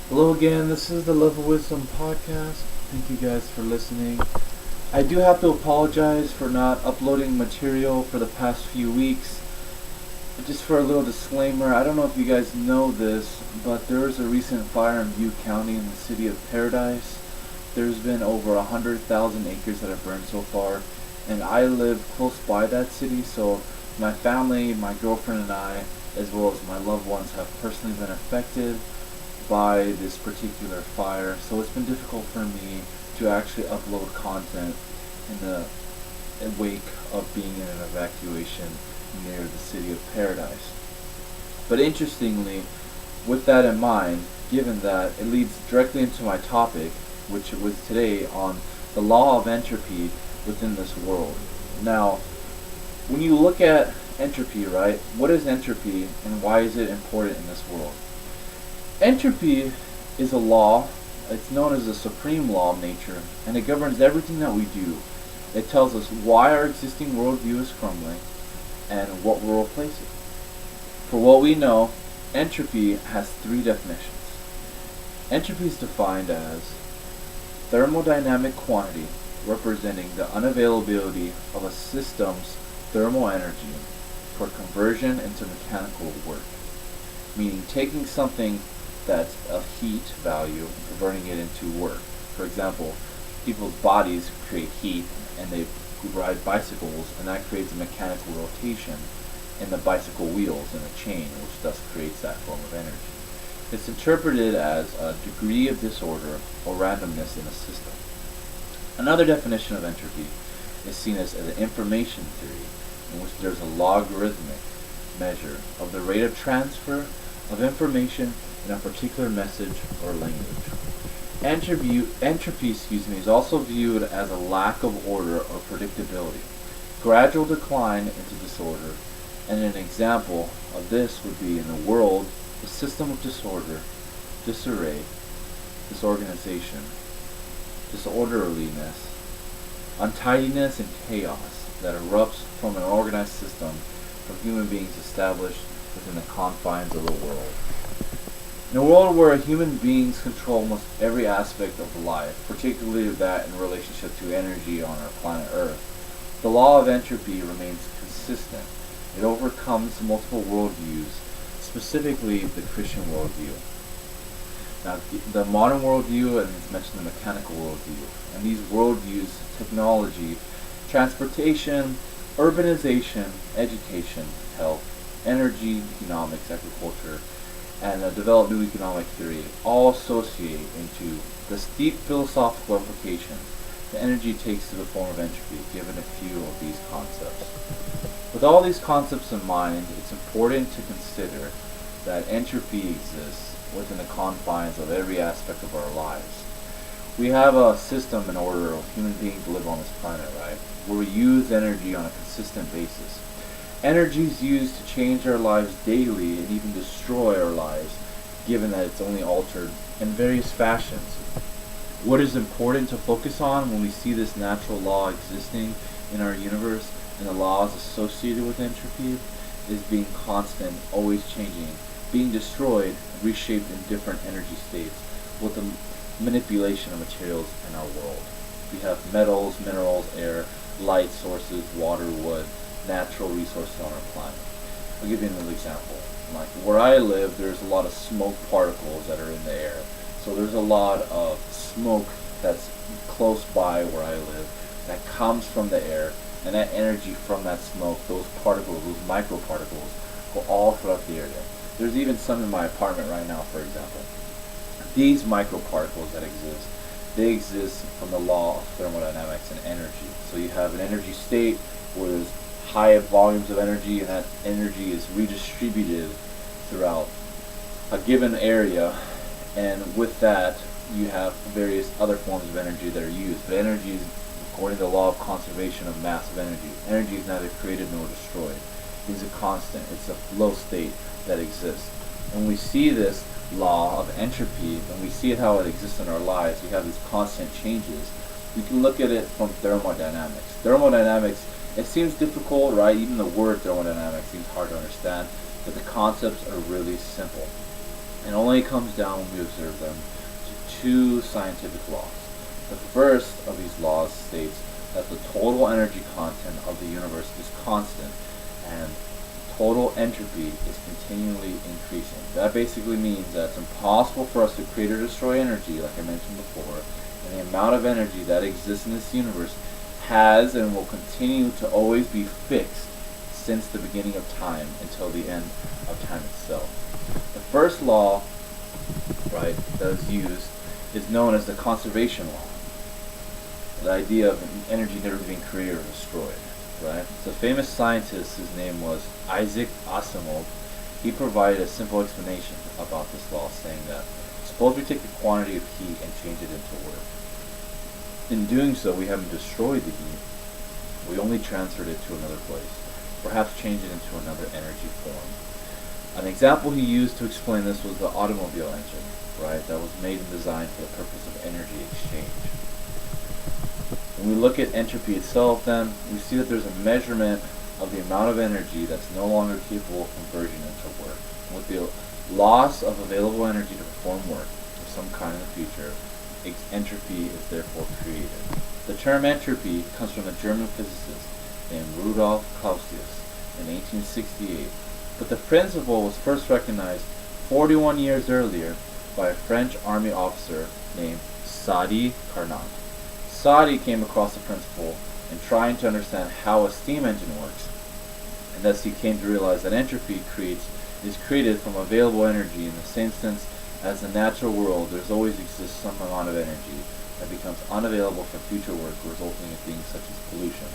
Hello again, this is the Love of Wisdom podcast. Thank you guys for listening. I do have to apologize for not uploading material for the past few weeks. Just for a little disclaimer, I don't know if you guys know this, but there was a recent fire in Butte County in the city of Paradise. There's been over 100,000 acres that have burned so far, and I live close by that city, so my family, my girlfriend and I, as well as my loved ones, have personally been affected by this particular fire, so it's been difficult for me to actually upload content in the wake of being in an evacuation near the city of Paradise. But interestingly, with that in mind, given that, it leads directly into my topic, which was today on the law of entropy within this world. Now, when you look at entropy, right, what is entropy and why is it important in this world? Entropy is a law. It's known as the supreme law of nature, and it governs everything that we do. It tells us why our existing worldview is crumbling and what will replace it. For what we know, entropy has three definitions. Entropy is defined as thermodynamic quantity representing the unavailability of a system's thermal energy for conversion into mechanical work, meaning taking something that's of heat value and converting it into work. For example, people's bodies create heat and they ride bicycles, and that creates a mechanical rotation in the bicycle wheels in a chain, which thus creates that form of energy. It's interpreted as a degree of disorder or randomness in a system. Another definition of entropy is seen as an information theory, in which there's a logarithmic measure of the rate of transfer of information in a particular message or language. Entropy is also viewed as a lack of order or predictability, gradual decline into disorder, and an example of this would be in the world, the system of disorder, disarray, disorganization, disorderliness, untidiness, and chaos that erupts from an organized system from human beings established within the confines of the world. In a world where human beings control almost every aspect of life, particularly that in relationship to energy on our planet Earth, the law of entropy remains consistent. It overcomes multiple worldviews, specifically the Christian worldview. Now, the modern worldview, and it's mentioned the mechanical worldview, and these worldviews, technology, transportation, urbanization, education, health, energy, economics, agriculture, and developed new economic theory all associate into this deep philosophical implication that energy takes to the form of entropy, given a few of these concepts. With all these concepts in mind, it's important to consider that entropy exists within the confines of every aspect of our lives. We have a system in order of human beings to live on this planet, right, where we use energy on a consistent basis. Energy is used to change our lives daily and even destroy our lives, given that it's only altered in various fashions. What is important to focus on when we see this natural law existing in our universe and the laws associated with entropy is being constant, always changing, being destroyed, reshaped in different energy states with the manipulation of materials in our world. We have metals, minerals, air, light sources, water, wood, natural resources on our planet. I'll give you another example. Like where I live, there's a lot of smoke particles that are in the air. So there's a lot of smoke that's close by where I live that comes from the air, and that energy from that smoke, those particles, those microparticles, go all throughout the area. There's even some in my apartment right now, for example. These microparticles that exist, they exist from the law of thermodynamics and energy. So you have an energy state where there's high volumes of energy, and that energy is redistributed throughout a given area, and with that you have various other forms of energy that are used. But energy is, according to the law of conservation of mass of energy, energy is neither created nor destroyed. It is a constant. It's a flow state that exists. And we see this law of entropy, and we see how it exists in our lives. We have these constant changes. We can look at it from thermodynamics. Thermodynamics, it seems difficult, right? Even the word thermodynamics seems hard to understand, but the concepts are really simple. and only comes down when we observe them, to two scientific laws. The first of these laws states that the total energy content of the universe is constant, and total entropy is continually increasing. That basically means that it's impossible for us to create or destroy energy, like I mentioned before, and the amount of energy that exists in this universe has and will continue to always be fixed since the beginning of time until the end of time itself. The first law, right, that is used is known as the conservation law. The idea of energy never being created or destroyed, right? So a famous scientist, his name was Isaac Asimov, he provided a simple explanation about this law, saying that suppose we take the quantity of heat and change it into work. In doing so, we haven't destroyed the heat, we only transferred it to another place, perhaps change it into another energy form. An example he used to explain this was the automobile engine, right, that was made and designed for the purpose of energy exchange. When we look at entropy itself, then, we see that there's a measurement of the amount of energy that's no longer capable of conversion into work. With the loss of available energy to perform work of some kind in the future, entropy is therefore created. The term entropy comes from a German physicist named Rudolf Clausius in 1868, but the principle was first recognized 41 years earlier by a French army officer named Sadi Carnot. Sadi came across the principle in trying to understand how a steam engine works, and thus he came to realize that entropy is created from available energy in the same sense as the natural world. There's always exists some amount of energy that becomes unavailable for future work, resulting in things such as pollution.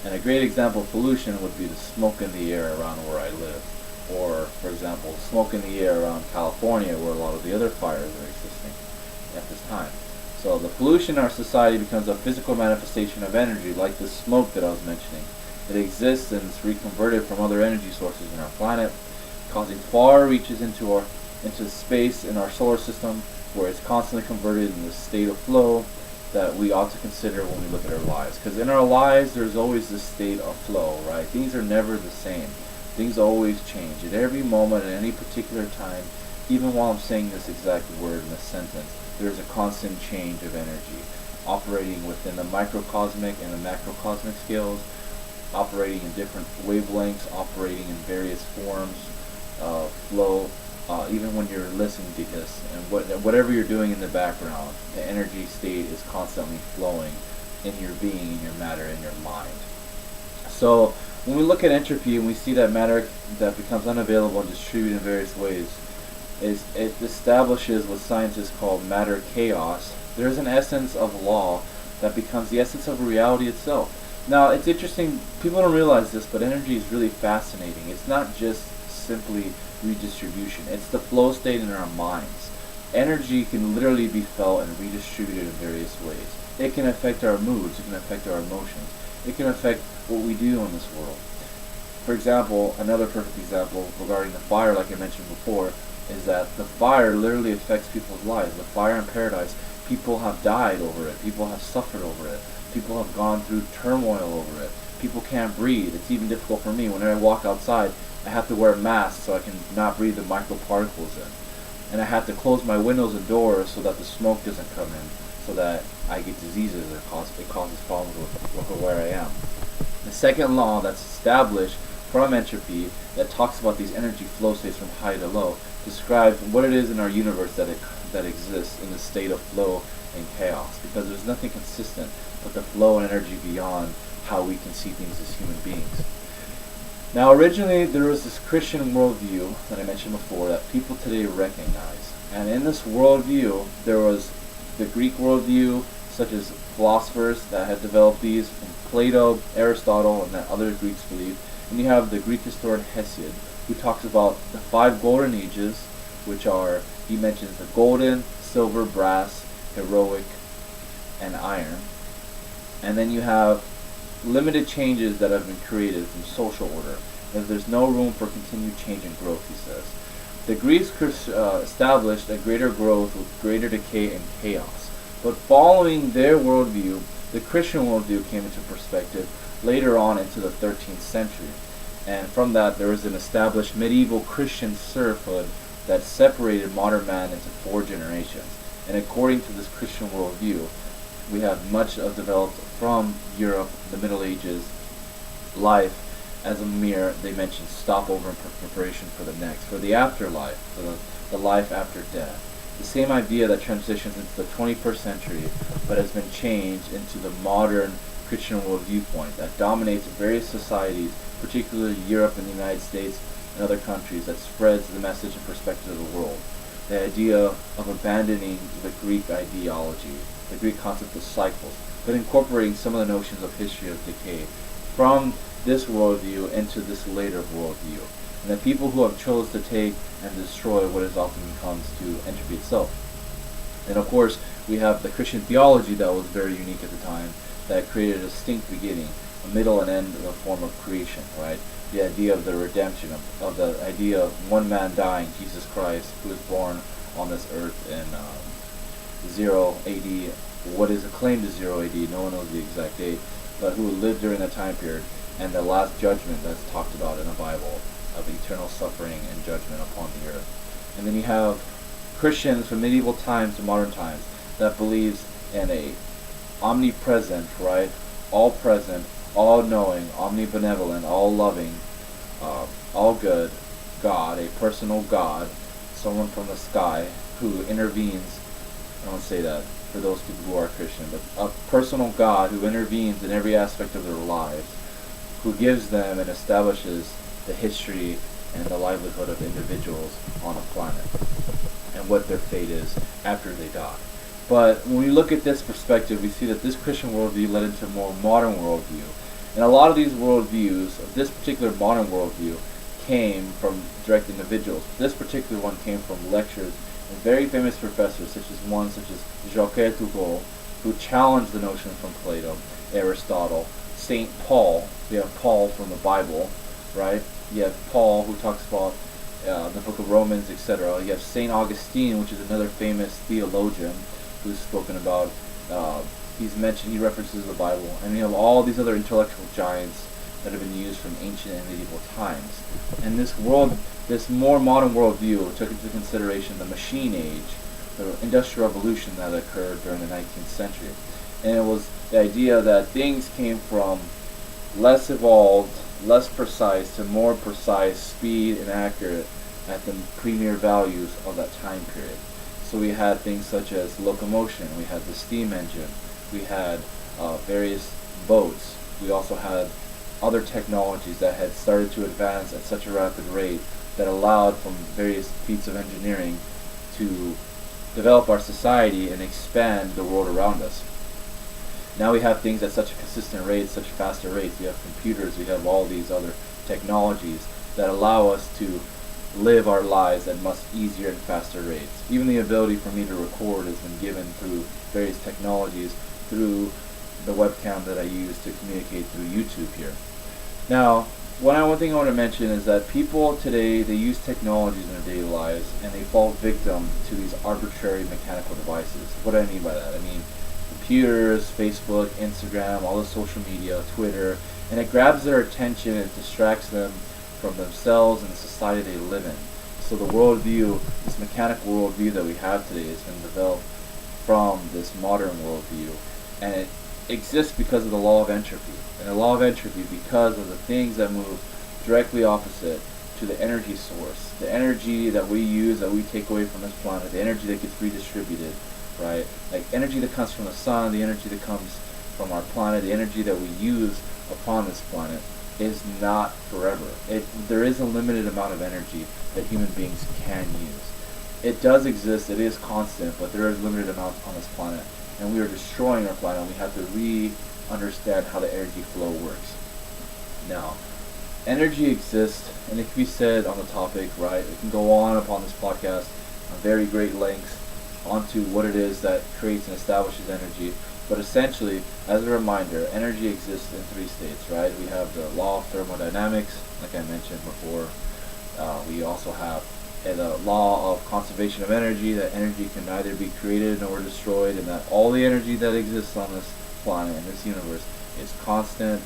And a great example of pollution would be the smoke in the air around where I live, or, for example, smoke in the air around California, where a lot of the other fires are existing at this time. So the pollution in our society becomes a physical manifestation of energy, like the smoke that I was mentioning. It exists and is reconverted from other energy sources in our planet, causing far reaches into space in our solar system, where it's constantly converted in this state of flow that we ought to consider when we look at our lives. Because in our lives, there's always this state of flow, right? Things are never the same. Things always change. At every moment, at any particular time, even while I'm saying this exact word in a sentence, there's a constant change of energy, operating within the microcosmic and the macrocosmic scales, operating in different wavelengths, operating in various forms of flow, even when you're listening to this, and whatever you're doing in the background, the energy state is constantly flowing in your being, in your matter, in your mind. So when we look at entropy and we see that matter that becomes unavailable and distributed in various ways, it establishes what scientists call matter chaos. There's an essence of law that becomes the essence of reality itself. Now, it's interesting, people don't realize this, but energy is really fascinating. It's not just simply redistribution. It's the flow state in our minds. Energy can literally be felt and redistributed in various ways. It can affect our moods. It can affect our emotions. It can affect what we do in this world. For example, another perfect example regarding the fire, like I mentioned before, is that the fire literally affects people's lives. The fire in paradise, people have died over it. People have suffered over it. People have gone through turmoil over it. People can't breathe. It's even difficult for me. Whenever I walk outside, I have to wear a mask so I can not breathe the microparticles in. And I have to close my windows and doors so that the smoke doesn't come in, so that I get diseases or it causes problems with where I am. The second law that's established from entropy that talks about these energy flow states from high to low describes what it is in our universe that exists in the state of flow and chaos, because there's nothing consistent but the flow and energy beyond how we can see things as human beings. Now, originally there was this Christian worldview that I mentioned before that people today recognize, and in this worldview there was the Greek worldview, such as philosophers that had developed these from Plato, Aristotle, and that other Greeks believed. And you have the Greek historian Hesiod, who talks about the 5 golden ages, which are, he mentions the golden, silver, brass, heroic, and iron. And then you have limited changes that have been created from social order, as there's no room for continued change and growth, he says. The Greeks established a greater growth with greater decay and chaos. But following their worldview, the Christian worldview came into perspective later on into the 13th century. And from that, there was an established medieval Christian serfhood that separated modern man into 4 generations. And according to this Christian worldview, we have much of developed from Europe, the Middle Ages, life as a mere, they mentioned, stopover in preparation for the next, for the afterlife, for the life after death. The same idea that transitions into the 21st century, but has been changed into the modern Christian worldview point that dominates various societies, particularly Europe and the United States and other countries, that spreads the message and perspective of the world. The idea of abandoning the Greek ideology, the Greek concept of cycles, but incorporating some of the notions of history of decay from this worldview into this later worldview. And the people who have chose to take and destroy what is often comes to entropy itself. And of course, we have the Christian theology that was very unique at the time, that created a distinct beginning, a middle and end in the form of creation, right? The idea of the redemption, of the idea of one man dying, Jesus Christ, who was born on this earth in 0 AD, what is acclaimed as 0 AD, no one knows the exact date, but who lived during that time period, and the last judgment that's talked about in the Bible, of eternal suffering and judgment upon the earth. And then you have Christians from medieval times to modern times that believes in a omnipresent, right, all present, all knowing, omnibenevolent, all loving, all good God, a personal God, someone from the sky who intervenes. I don't say that for those people who are Christian, but a personal God who intervenes in every aspect of their lives, who gives them and establishes the history and the livelihood of individuals on a planet and what their fate is after they die. But when we look at this perspective, we see that this Christian worldview led into a more modern worldview. And a lot of these worldviews, this particular modern worldview, came from direct individuals. This particular one came from lectures and very famous professors, such as Jacques Ellul, who challenged the notion from Plato, Aristotle, St. Paul. We have Paul from the Bible, right? You have Paul, who talks about the book of Romans, etc. You have St. Augustine, which is another famous theologian who's spoken about. He references the Bible. And you have all these other intellectual giants that have been used from ancient and medieval times. And this more modern worldview took into consideration the machine age, the industrial revolution that occurred during the 19th century. And it was the idea that things came from less evolved, less precise, to more precise, speed and accurate at the premier values of that time period. So we had things such as locomotion, we had the steam engine, we had various boats, we also had other technologies that had started to advance at such a rapid rate that allowed from various feats of engineering to develop our society and expand the world around us. Now we have things at such a consistent rate, such faster rates. We have computers, we have all these other technologies that allow us to live our lives at much easier and faster rates. Even the ability for me to record has been given through various technologies, through the webcam that I use to communicate through YouTube here. Now, one thing I want to mention is that people today, they use technologies in their daily lives and they fall victim to these arbitrary mechanical devices. What do I mean by that? I mean computers, Facebook, Instagram, all the social media, Twitter, and it grabs their attention and distracts them from themselves and the society they live in. So the worldview, this mechanical worldview that we have today, has been developed from this modern worldview, and it exists because of the law of entropy. And the law of entropy, because of the things that move directly opposite to the energy source, the energy that we use, that we take away from this planet, the energy that gets redistributed, right? Like energy that comes from the sun, the energy that comes from our planet, the energy that we use upon this planet is not forever. There is a limited amount of energy that human beings can use. It does exist, it is constant, but there is limited amounts on this planet. And we are destroying our planet. We have to re-understand how the energy flow works. Now, energy exists, and it can be said on the topic, right? It can go on upon this podcast on very great lengths onto what it is that creates and establishes energy. But essentially, as a reminder, energy exists in 3 states, right? We have the law of thermodynamics, like I mentioned before. We also have the law of conservation of energy, that energy can neither be created nor destroyed, and that all the energy that exists on this planet and this universe is constant.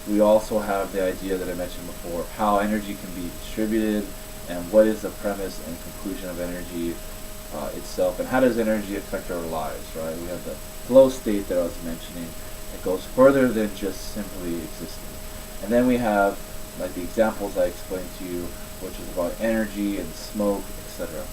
We also have the idea that I mentioned before, how energy can be distributed and what is the premise and conclusion of energy itself, and how does energy affect our lives, right? We have the flow state that I was mentioning. It goes further than just simply existing. And then we have like the examples I explained to you, which is about energy and smoke, etc.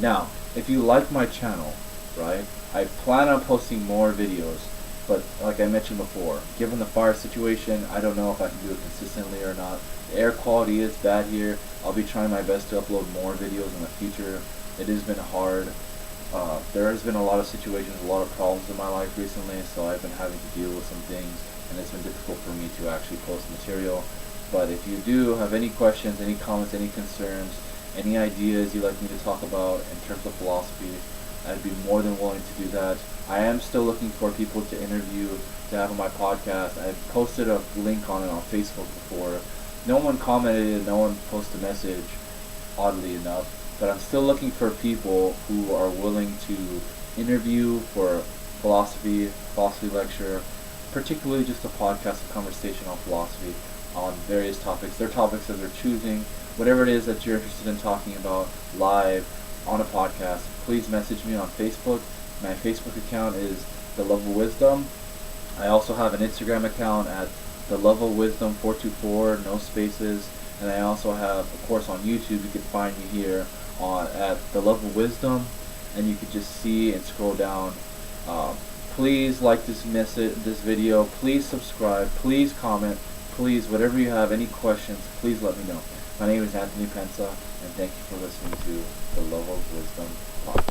Now, if you like my channel, right, I plan on posting more videos, but like I mentioned before, given the fire situation, I don't know if I can do it consistently or not. The air quality is bad here. I'll be trying my best to upload more videos in the future. It has been hard. There has been a lot of situations, a lot of problems in my life recently, so I've been having to deal with some things, and it's been difficult for me to actually post material. But if you do have any questions, any comments, any concerns, any ideas you'd like me to talk about in terms of philosophy, I'd be more than willing to do that. I am still looking for people to interview, to have on my podcast. I've posted a link on it on Facebook before. No one commented, no one posted a message, oddly enough. But I'm still looking for people who are willing to interview for philosophy lecture, particularly just a podcast, a conversation on philosophy, on various topics. They're topics that they're choosing. Whatever it is that you're interested in talking about live on a podcast, please message me on Facebook. My Facebook account is The Love of Wisdom. I also have an Instagram account at The Love of Wisdom 424, no spaces. And I also have, of course, on YouTube, you can find me here at The Love of Wisdom, and you can just see and scroll down. Please like this video. Please subscribe. Please comment. Please, whatever you have, any questions, please let me know. My name is Anthony Pensa, and thank you for listening to The Love of Wisdom podcast.